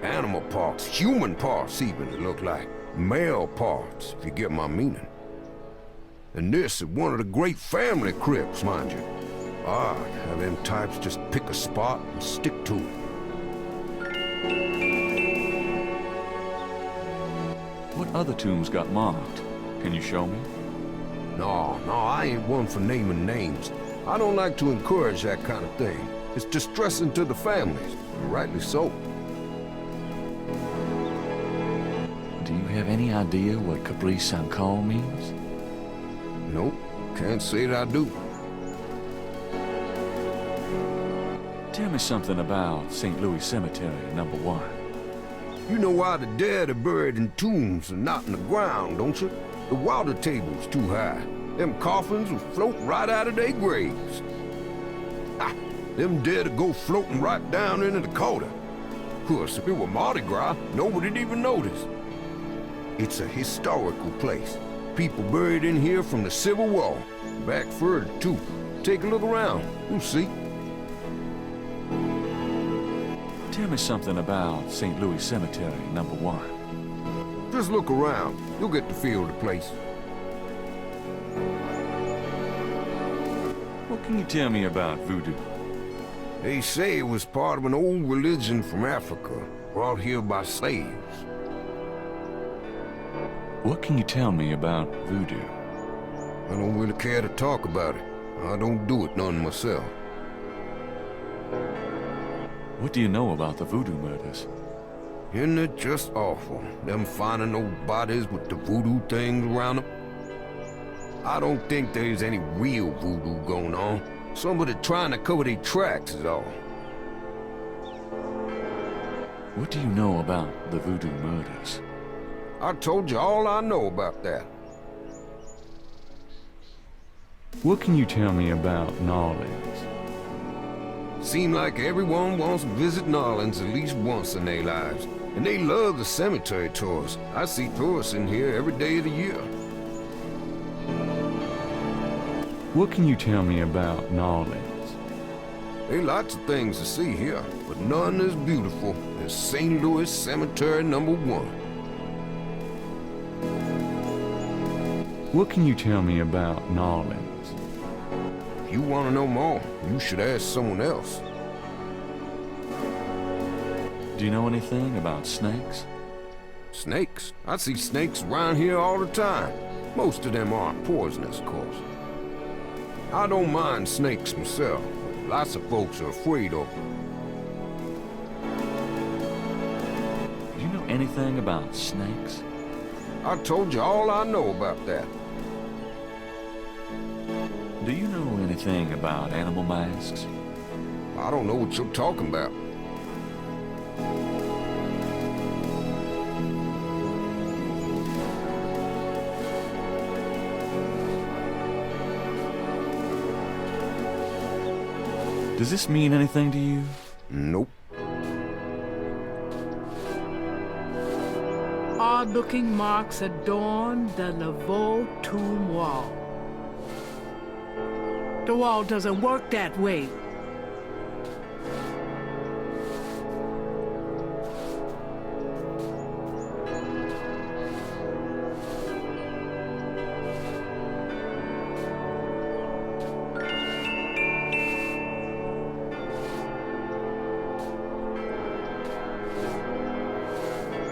Animal parts, human parts even, it look like. Male parts, if you get my meaning. And this is one of the great family crypts, mind you. Ah, how them types just pick a spot and stick to it. What other tombs got marked? Can you show me? No, I ain't one for naming names. I don't like to encourage that kind of thing. It's distressing to the families, rightly so. Do you have any idea what Capri Saint-Call means? Nope, can't say that I do. Tell me something about St. Louis Cemetery, number 1. You know why the dead are buried in tombs and not in the ground, don't you? The water table's too high. Them coffins will float right out of their graves. Ha! Them dead will go floating right down into the Coda. Of course, if it were Mardi Gras, nobody'd even notice. It's a historical place. People buried in here from the Civil War. Back further, too. Take a look around. You'll see. Tell me something about St. Louis Cemetery, number 1. Just look around. You'll get the feel of the place. What can you tell me about voodoo? They say it was part of an old religion from Africa, brought here by slaves. What can you tell me about voodoo? I don't really care to talk about it. I don't do it none myself. What do you know about the voodoo murders? Isn't it just awful, them finding old bodies with the voodoo things around them? I don't think there's any real voodoo going on. Somebody trying to cover their tracks is all. What do you know about the voodoo murders? I told you all I know about that. What can you tell me about New Orleans? Seem like everyone wants to visit New Orleans at least once in their lives. And they love the cemetery tours. I see tourists in here every day of the year. What can you tell me about New Orleans? There are lots of things to see here, but none as beautiful as St. Louis Cemetery number 1. What can you tell me about New Orleans? If you want to know more, you should ask someone else. Do you know anything about snakes? Snakes? I see snakes around here all the time. Most of them aren't poisonous, of course. I don't mind snakes myself, but lots of folks are afraid of them. Do you know anything about snakes? I told you all I know about that. Do you know anything about animal masks? I don't know what you're talking about. Does this mean anything to you? Nope. Odd-looking marks adorn the Laveau tomb wall. The wall doesn't work that way.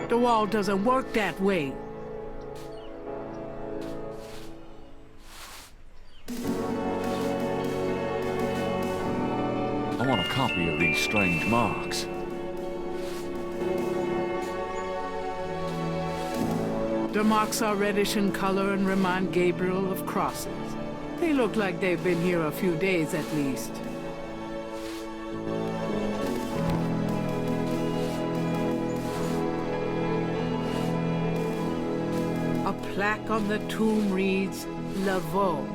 The wall doesn't work that way. I want a copy of these strange marks. The marks are reddish in color and remind Gabriel of crosses. They look like they've been here a few days at least. A plaque on the tomb reads, Laveau.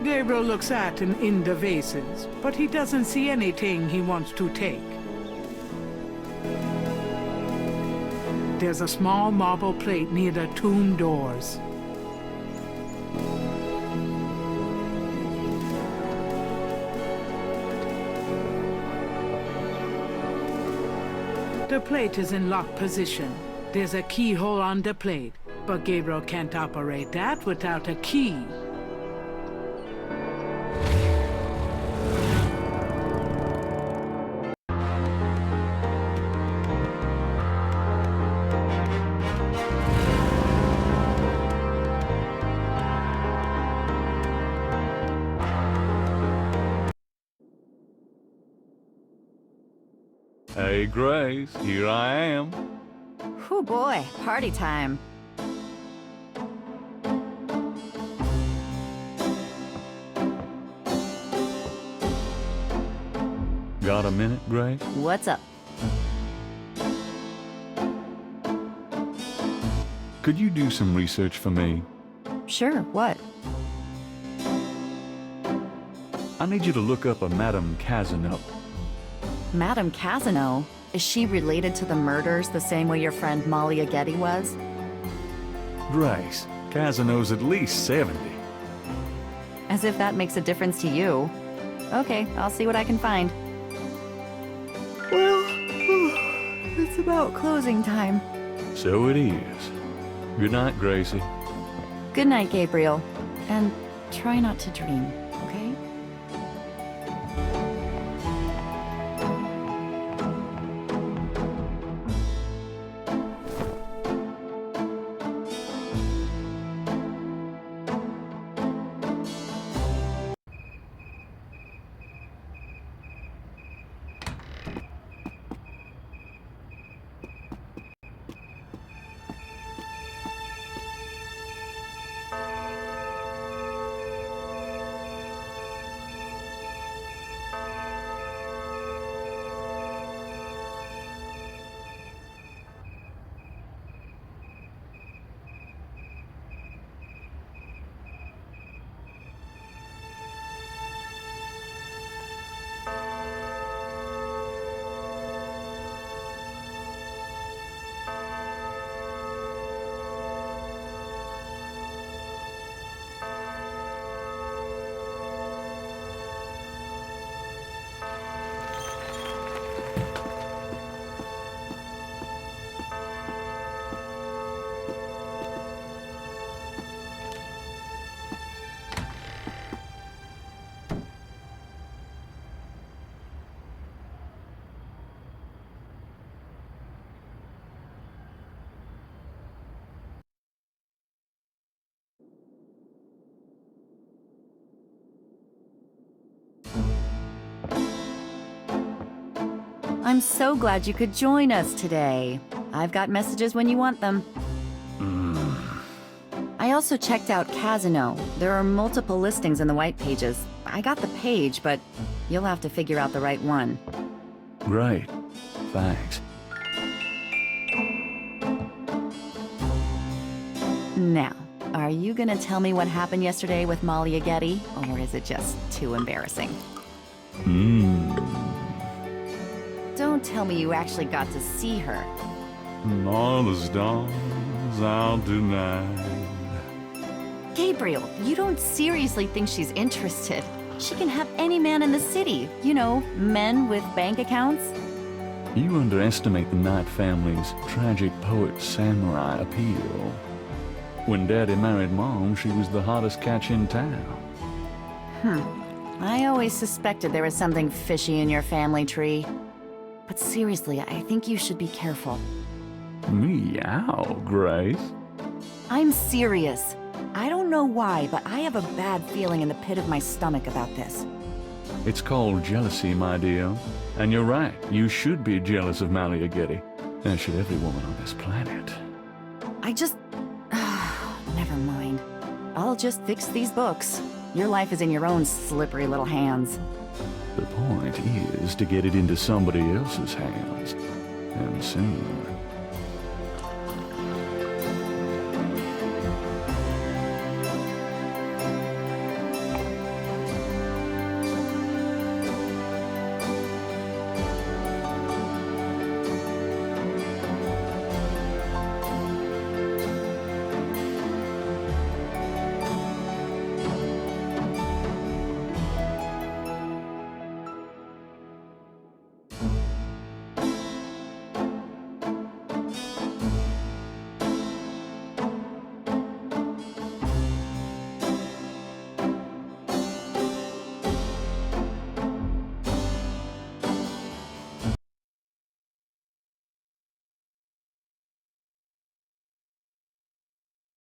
Gabriel looks at and in the vases, but he doesn't see anything he wants to take. There's a small marble plate near the tomb doors. The plate is in locked position. There's a keyhole on the plate, but Gabriel can't operate that without a key. Hey, Grace, here I am. Whew, boy, party time. Got a minute, Grace? What's up? Could you do some research for me? Sure, what? I need you to look up a Madame Casino. Madame Casino? Is she related to the murders the same way your friend Molly Aghetti was? Grace, Casino's at least 70. As if that makes a difference to you. Okay, I'll see what I can find. Well, it's about closing time. So it is. Good night, Gracie. Good night, Gabriel. And try not to dream, okay? I'm so glad you could join us today. I've got messages when you want them. I also checked out Casino. There are multiple listings in the white pages. I got the page, but you'll have to figure out the right one. Great. Thanks. Now, are you gonna tell me what happened yesterday with Molly Aghetti, or is it just too embarrassing? Don't tell me you actually got to see her. All the stars out tonight. Gabriel, you don't seriously think she's interested. She can have any man in the city. You know, men with bank accounts. You underestimate the Knight family's tragic poet samurai appeal. When Daddy married Mom, she was the hottest catch in town. I always suspected there was something fishy in your family tree. But seriously, I think you should be careful. Meow, Grace. I'm serious. I don't know why, but I have a bad feeling in the pit of my stomach about this. It's called jealousy, my dear. And you're right, you should be jealous of Molly Aghetti. As should every woman on this planet. I just... never mind. I'll just fix these books. Your life is in your own slippery little hands. The point is to get it into somebody else's hands. And soon.